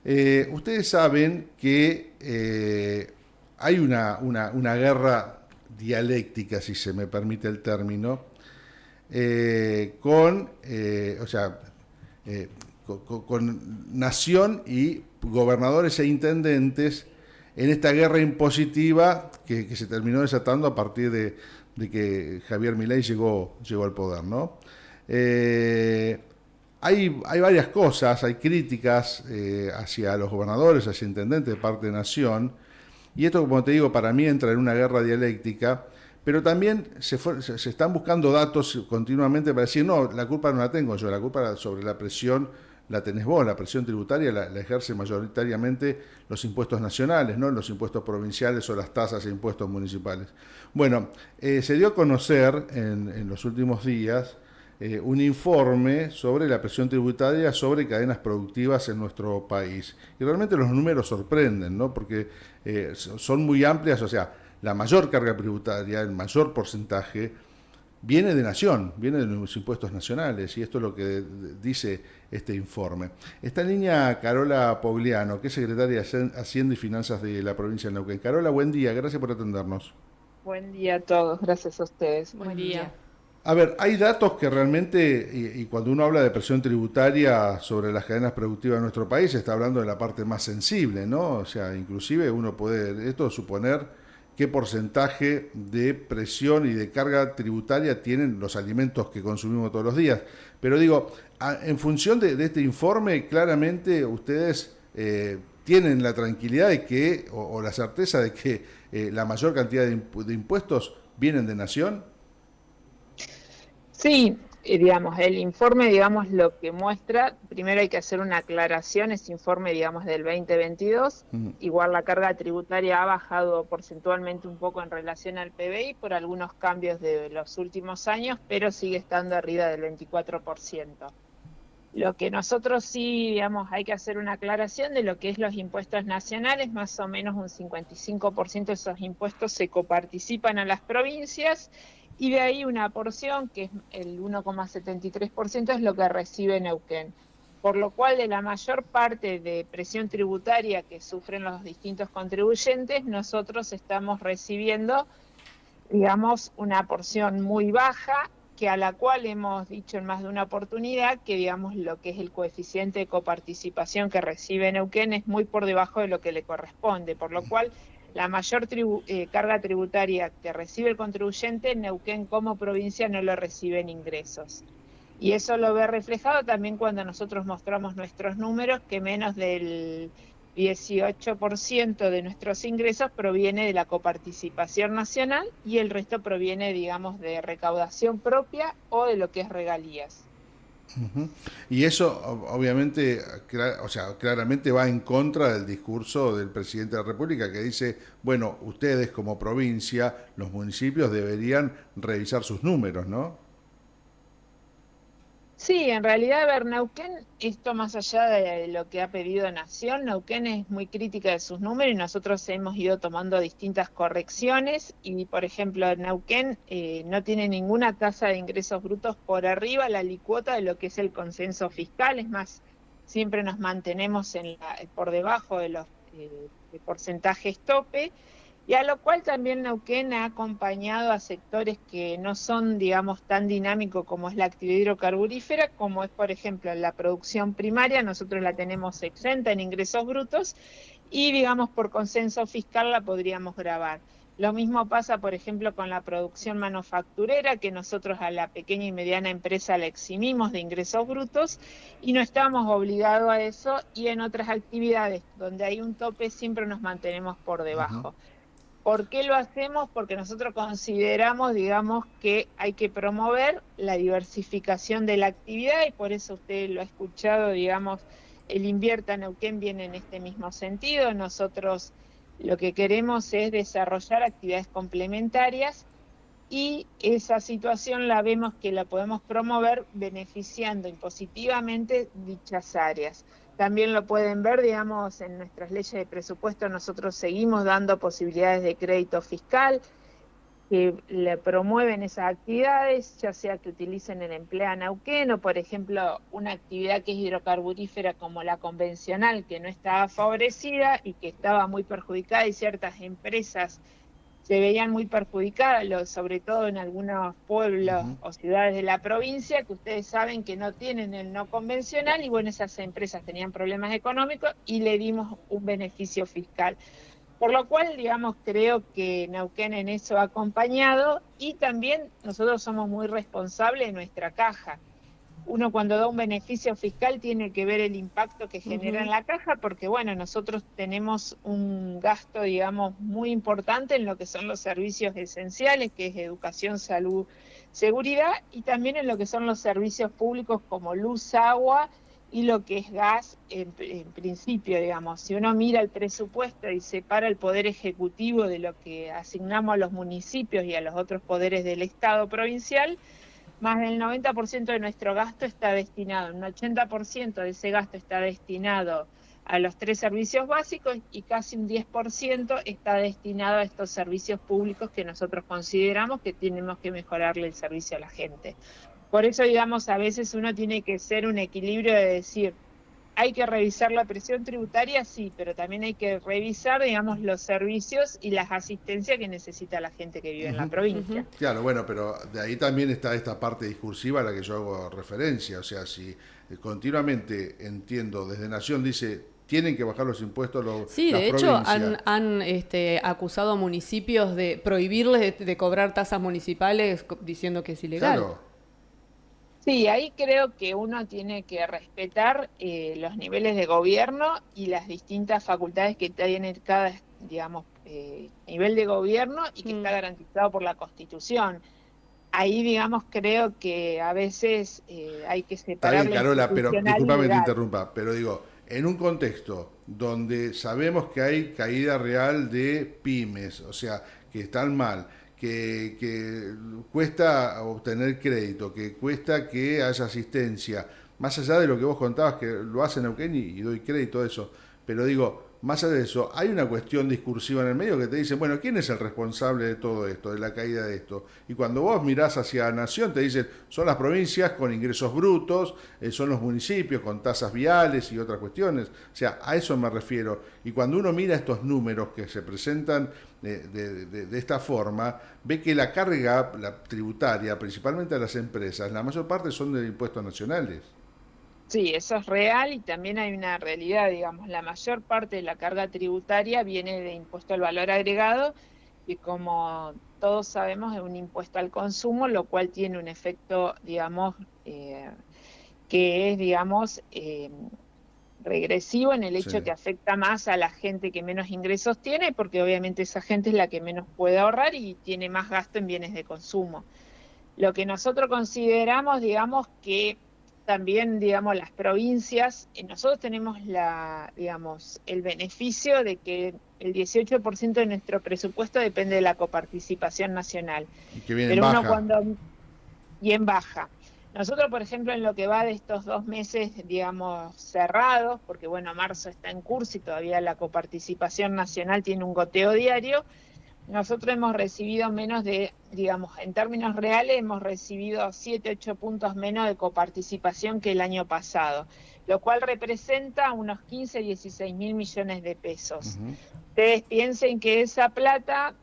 Ustedes saben que hay una guerra dialéctica, si se me permite el término, o sea, con nación y gobernadores e intendentes en esta guerra impositiva que se terminó desatando a partir de que Javier Milei llegó al poder, ¿no? Eh, hay varias cosas, hay críticas hacia los gobernadores, hacia intendentes de parte de Nación, y esto, como te digo, para mí entra en una guerra dialéctica, pero también se están buscando datos continuamente para decir, no, la culpa no la tengo yo, la culpa sobre la presión la tenés vos, la presión tributaria la ejerce mayoritariamente los impuestos nacionales, no los impuestos provinciales o las tasas e impuestos municipales. Bueno, se dio a conocer en los últimos días un informe sobre la presión tributaria sobre cadenas productivas en nuestro país. Y realmente los números sorprenden, ¿no? Porque son muy amplias, o sea, la mayor carga tributaria, el mayor porcentaje, viene de Nación, viene de los impuestos nacionales, y esto es lo que dice este informe. Está en línea Carola Pogliano, que es secretaria de Hacienda y Finanzas de la provincia de Neuquén. Carola, buen día, gracias por atendernos. Buen día a todos, gracias a ustedes. Buen Buen día. día. A ver, hay datos que realmente, y cuando uno habla de presión tributaria sobre las cadenas productivas de nuestro país, está hablando de la parte más sensible, ¿no? O sea, inclusive uno puede esto suponer qué porcentaje de presión y de carga tributaria tienen los alimentos que consumimos todos los días. Pero digo, en función de este informe, claramente ustedes tienen la tranquilidad de que, o la certeza de que la mayor cantidad de impuestos vienen de Nación. Sí, digamos, el informe, digamos, lo que muestra, primero hay que hacer una aclaración, ese informe, digamos, del 2022, Ujú. igual la carga tributaria ha bajado porcentualmente un poco en relación al PBI por algunos cambios de los últimos años, pero sigue estando arriba del 24%. Lo que nosotros sí, digamos, hay que hacer una aclaración de lo que es los impuestos nacionales, más o menos un 55% de esos impuestos se coparticipan a las provincias y de ahí una porción, que es el 1,73%, es lo que recibe Neuquén. Por lo cual, de la mayor parte de presión tributaria que sufren los distintos contribuyentes, nosotros estamos recibiendo, digamos, una porción muy baja, que a la cual hemos dicho en más de una oportunidad que, digamos, lo que es el coeficiente de coparticipación que recibe Neuquén es muy por debajo de lo que le corresponde, por lo cual la mayor carga tributaria que recibe el contribuyente, Neuquén como provincia no lo recibe en ingresos. Y eso lo ve reflejado también cuando nosotros mostramos nuestros números, que menos del 18% de nuestros ingresos proviene de la coparticipación nacional y el resto proviene, digamos, de recaudación propia o de lo que es regalías. Ujú. Y eso obviamente, o sea, claramente va en contra del discurso del presidente de la República que dice, bueno, ustedes como provincia, los municipios deberían revisar sus números, ¿no? Sí, en realidad, a ver, Neuquén, esto más allá de lo que ha pedido Nación, Neuquén es muy crítica de sus números y nosotros hemos ido tomando distintas correcciones y, por ejemplo, Neuquén no tiene ninguna tasa de ingresos brutos por arriba la alicuota de lo que es el consenso fiscal, es más, siempre nos mantenemos por debajo de los de porcentajes tope. Y a lo cual también Neuquén ha acompañado a sectores que no son, digamos, tan dinámicos como es la actividad hidrocarburífera, como es, por ejemplo, la producción primaria, nosotros la tenemos exenta en ingresos brutos y, digamos, por consenso fiscal la podríamos gravar. Lo mismo pasa, por ejemplo, con la producción manufacturera, que nosotros a la pequeña y mediana empresa la eximimos de ingresos brutos y no estamos obligados a eso, y en otras actividades donde hay un tope siempre nos mantenemos por Ujú. debajo. ¿Por qué lo hacemos? Porque nosotros consideramos, digamos, que hay que promover la diversificación de la actividad y por eso usted lo ha escuchado, digamos, el Invierta Neuquén viene en este mismo sentido. Nosotros lo que queremos es desarrollar actividades complementarias y esa situación la vemos que la podemos promover beneficiando impositivamente dichas áreas. También lo pueden ver, digamos, en nuestras leyes de presupuesto nosotros seguimos dando posibilidades de crédito fiscal, que le promueven esas actividades, ya sea que utilicen el Emplea Neuquén o, por ejemplo, una actividad que es hidrocarburífera como la convencional, que no estaba favorecida y que estaba muy perjudicada, y ciertas empresas se veían muy perjudicadas, sobre todo en algunos pueblos Ujú. o ciudades de la provincia, que ustedes saben que no tienen el no convencional, y bueno, esas empresas tenían problemas económicos y le dimos un beneficio fiscal. Por lo cual, digamos, creo que Neuquén en eso ha acompañado, y también nosotros somos muy responsables de nuestra caja. Uno cuando da un beneficio fiscal tiene que ver el impacto que genera en Ujú. la caja, porque bueno, nosotros tenemos un gasto, digamos, muy importante en lo que son los servicios esenciales, que es educación, salud, seguridad, y también en lo que son los servicios públicos como luz, agua y lo que es gas en principio, digamos. Si uno mira el presupuesto y separa el poder ejecutivo de lo que asignamos a los municipios y a los otros poderes del Estado provincial, más del 90% de nuestro gasto está destinado, un 80% de ese gasto está destinado a los 3 servicios básicos, y casi un 10% está destinado a estos servicios públicos que nosotros consideramos que tenemos que mejorarle el servicio a la gente. Por eso, digamos, a veces uno tiene que ser un equilibrio de decir, hay que revisar la presión tributaria, sí, pero también hay que revisar, digamos, los servicios y las asistencias que necesita la gente que vive en la Ujú. provincia. Ujú. Claro, bueno, pero de ahí también está esta parte discursiva a la que yo hago referencia. O sea, si continuamente entiendo, desde Nación dice, tienen que bajar los impuestos Sí, las de hecho provincias. han acusado a municipios de prohibirles de cobrar tasas municipales diciendo que es ilegal. Claro, Sí, ahí creo que uno tiene que respetar los niveles de gobierno y las distintas facultades que tiene cada, digamos, nivel de gobierno, y que está Mm. garantizado por la Constitución. Ahí, digamos, creo que a veces hay que está separar bien, lo Carola, pero institucional y discúlpame que te legal. interrumpa, pero digo, en un contexto donde sabemos que hay caída real de pymes, o sea, que están mal, que cuesta obtener crédito, que cuesta que haya asistencia, más allá de lo que vos contabas, que lo hacen Neuquén y doy crédito a eso, pero digo, más allá de eso, hay una cuestión discursiva en el medio que te dice, bueno, ¿quién es el responsable de todo esto, de la caída de esto? Y cuando vos mirás hacia Nación, te dicen, son las provincias con ingresos brutos, son los municipios con tasas viales y otras cuestiones. O sea, a eso me refiero. Y cuando uno mira estos números que se presentan de esta forma, ve que la carga la tributaria, principalmente a las empresas, la mayor parte son de impuestos nacionales. Sí, eso es real, y también hay una realidad, digamos, la mayor parte de la carga tributaria viene de impuesto al valor agregado, y como todos sabemos es un impuesto al consumo, lo cual tiene un efecto, digamos, que es, digamos, regresivo, en el Sí. hecho que afecta más a la gente que menos ingresos tiene, porque obviamente esa gente es la que menos puede ahorrar y tiene más gasto en bienes de consumo. Lo que nosotros consideramos, digamos, que también, digamos, las provincias, nosotros tenemos digamos, el beneficio de que el 18% de nuestro presupuesto depende de la coparticipación nacional, Y que viene en pero uno baja. cuando, y en baja. Nosotros, por ejemplo, en lo que va de estos 2 meses, digamos, cerrados, porque bueno, marzo está en curso y todavía la coparticipación nacional tiene un goteo diario, nosotros hemos recibido menos de, digamos, en términos reales, hemos recibido 7, 8 puntos menos de coparticipación que el año pasado, lo cual representa unos 15, 16 mil millones de pesos. Ujú. Ustedes piensen que esa plata,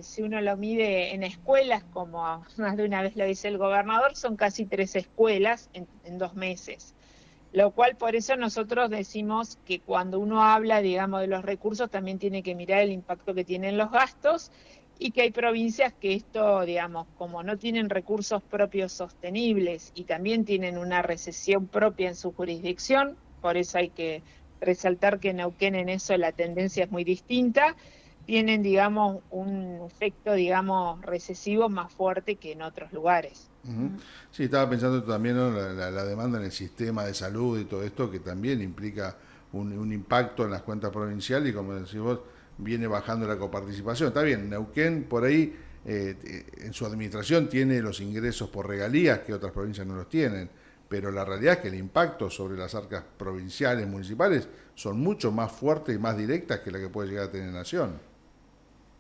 si uno lo mide en escuelas, como más de una vez lo dice el gobernador, son casi 3 escuelas en 2 meses. Lo cual, por eso nosotros decimos que cuando uno habla, digamos, de los recursos, también tiene que mirar el impacto que tienen los gastos, y que hay provincias que esto, digamos, como no tienen recursos propios sostenibles y también tienen una recesión propia en su jurisdicción, por eso hay que resaltar que en Neuquén en eso la tendencia es muy distinta, tienen, digamos, un efecto, digamos, recesivo más fuerte que en otros lugares. Ujú. Sí, estaba pensando también, ¿no? La demanda en el sistema de salud y todo esto, que también implica un impacto en las cuentas provinciales y, como decís vos, viene bajando la coparticipación. Está bien, Neuquén por ahí en su administración tiene los ingresos por regalías que otras provincias no los tienen, pero la realidad es que el impacto sobre las arcas provinciales, municipales, son mucho más fuertes y más directas que la que puede llegar a tener Nación.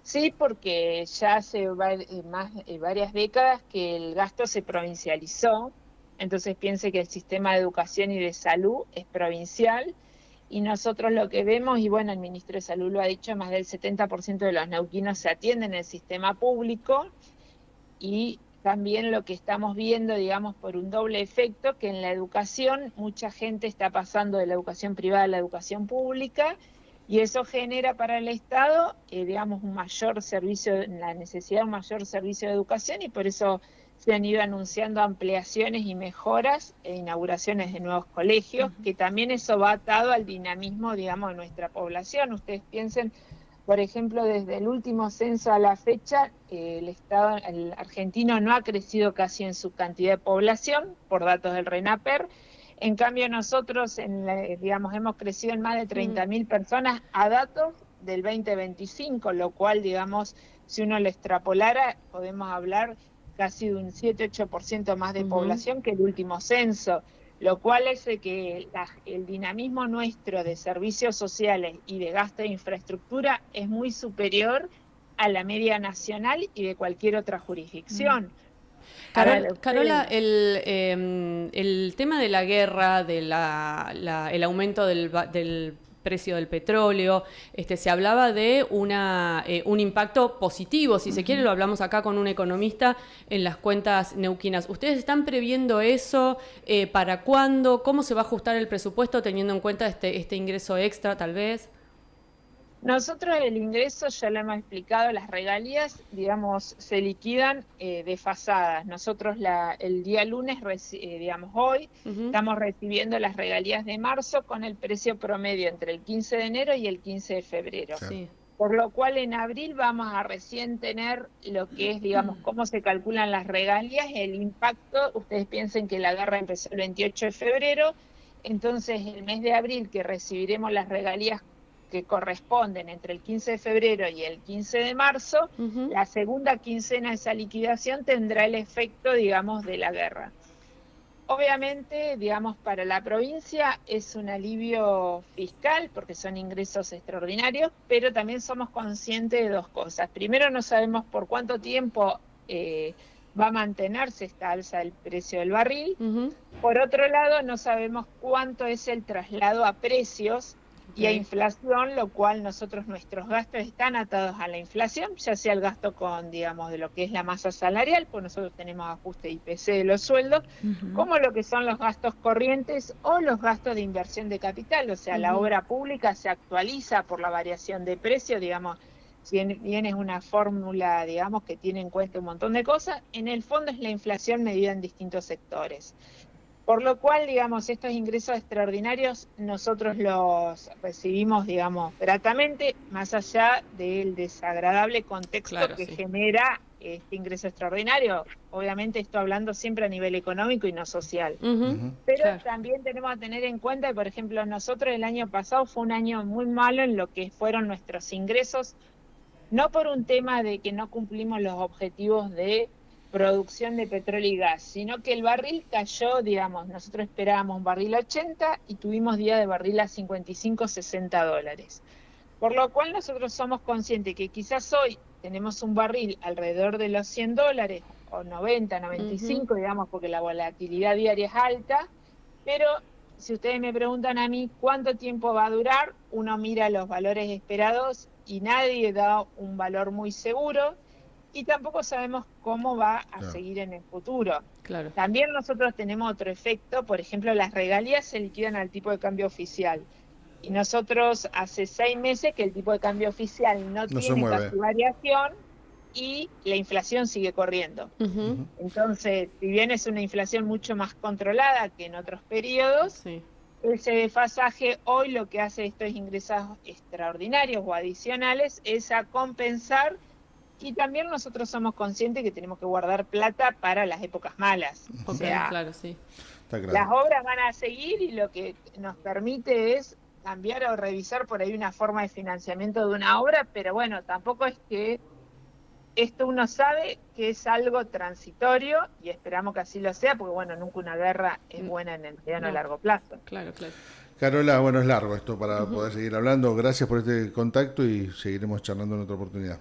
Sí, porque ya hace varias décadas que el gasto se provincializó, entonces piense que el sistema de educación y de salud es provincial, y nosotros lo que vemos, y bueno, el ministro de Salud lo ha dicho, más del 70% de los neuquinos se atienden en el sistema público, y también lo que estamos viendo, digamos, por un doble efecto, que en la educación mucha gente está pasando de la educación privada a la educación pública, y eso genera para el Estado, digamos, un mayor servicio, la necesidad de un mayor servicio de educación, y por eso se han ido anunciando ampliaciones y mejoras e inauguraciones de nuevos colegios, que también eso va atado al dinamismo, digamos, de nuestra población. Ustedes piensen, por ejemplo, desde el último censo a la fecha, el argentino no ha crecido casi en su cantidad de población, por datos del RENAPER. En cambio, nosotros, digamos, hemos crecido en más de 30.000 personas a datos del 2025, lo cual, digamos, si uno lo extrapolara, podemos hablar casi de un 7-8% más de población que el último censo, lo cual hace que el dinamismo nuestro de servicios sociales y de gasto de infraestructura es muy superior a la media nacional y de cualquier otra jurisdicción. Carola, el tema de la guerra, el aumento del precio del petróleo, se hablaba de un impacto positivo, si se quiere, lo hablamos acá con un economista en las cuentas neuquinas. ¿Ustedes están previendo eso? ¿Para cuándo? ¿Cómo se va a ajustar el presupuesto teniendo en cuenta este ingreso extra, tal vez? Nosotros el ingreso, ya lo hemos explicado, las regalías, digamos, se liquidan desfasadas. Nosotros el día lunes, digamos hoy, estamos recibiendo las regalías de marzo con el precio promedio entre el 15 de enero y el 15 de febrero. Sí. Por lo cual en abril vamos a recién tener lo que es, digamos, cómo se calculan las regalías, el impacto. Ustedes piensen que la guerra empezó el 28 de febrero, entonces el mes de abril que recibiremos las regalías que corresponden entre el 15 de febrero y el 15 de marzo, la segunda quincena de esa liquidación tendrá el efecto, digamos, de la guerra. Obviamente, digamos, para la provincia es un alivio fiscal porque son ingresos extraordinarios, pero también somos conscientes de dos cosas. Primero, no sabemos por cuánto tiempo va a mantenerse esta alza del precio del barril. Por otro lado, no sabemos cuánto es el traslado a precios y a inflación, lo cual nuestros gastos están atados a la inflación, ya sea el gasto con, digamos, de lo que es la masa salarial, pues nosotros tenemos ajuste IPC de los sueldos, como lo que son los gastos corrientes o los gastos de inversión de capital, o sea, la obra pública se actualiza por la variación de precio, digamos, si bien es una fórmula, digamos, que tiene en cuenta un montón de cosas, en el fondo es la inflación medida en distintos sectores. Por lo cual, digamos, estos ingresos extraordinarios nosotros los recibimos, digamos, gratamente, más allá del desagradable contexto que genera este ingreso extraordinario. Obviamente estoy hablando siempre a nivel económico y no social. Pero también tenemos que tener en cuenta que, por ejemplo, nosotros el año pasado fue un año muy malo en lo que fueron nuestros ingresos, no por un tema de que no cumplimos los objetivos de producción de petróleo y gas, sino que el barril cayó, digamos, nosotros esperábamos un barril a 80 y tuvimos días de barril a 55, 60 dólares. Por lo cual nosotros somos conscientes que quizás hoy tenemos un barril alrededor de los 100 dólares, o 90, 95, digamos, porque la volatilidad diaria es alta, pero si ustedes me preguntan a mí cuánto tiempo va a durar, uno mira los valores esperados y nadie da un valor muy seguro, y tampoco sabemos cómo va a seguir en el futuro. También nosotros tenemos otro efecto, por ejemplo, las regalías se liquidan al tipo de cambio oficial. Y nosotros hace 6 meses que el tipo de cambio oficial no tiene casi variación y la inflación sigue corriendo. Entonces, si bien es una inflación mucho más controlada que en otros periodos, ese desfasaje hoy lo que hace estos ingresos extraordinarios o adicionales es a compensar. Y también nosotros somos conscientes que tenemos que guardar plata para las épocas malas. O sea, las obras van a seguir y lo que nos permite es cambiar o revisar por ahí una forma de financiamiento de una obra, pero bueno, tampoco es que esto uno sabe que es algo transitorio y esperamos que así lo sea, porque bueno, nunca una guerra es buena en el mediano o largo plazo. Carola, bueno, es largo esto para poder seguir hablando. Gracias por este contacto y seguiremos charlando en otra oportunidad.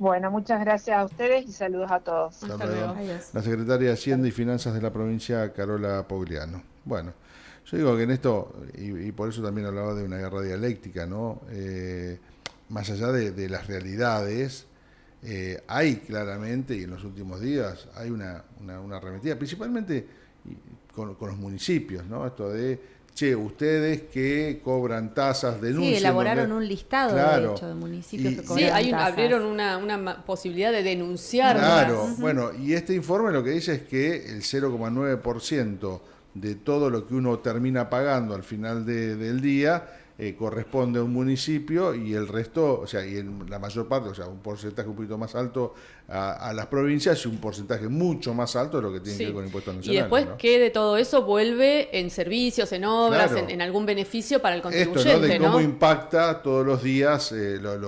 Bueno, muchas gracias a ustedes y saludos a todos. Hasta luego. La secretaria de Hacienda y Finanzas de la provincia, Carola Pogliano. Bueno, yo digo que en esto, y por eso también hablaba de una guerra dialéctica, ¿no? Más allá de las realidades, hay claramente, y en los últimos días, hay una arremetida, principalmente con los municipios, ¿no? Esto de, ustedes que cobran tasas, denuncian. Sí, elaboraron un listado, claro, de hecho, de municipios que cobran tasas. Abrieron una posibilidad de denunciar. Claro, bueno, y este informe lo que dice es que el 0,9% de todo lo que uno termina pagando al final del día corresponde a un municipio, y el resto, o sea, y en la mayor parte, o sea, un porcentaje un poquito más alto a las provincias y un porcentaje mucho más alto de lo que tiene que ver con impuestos nacionales. Y después, ¿no? que de todo eso vuelve en servicios, en obras, Claro. en algún beneficio para el contribuyente, Esto, ¿no? De cómo impacta todos los días lo que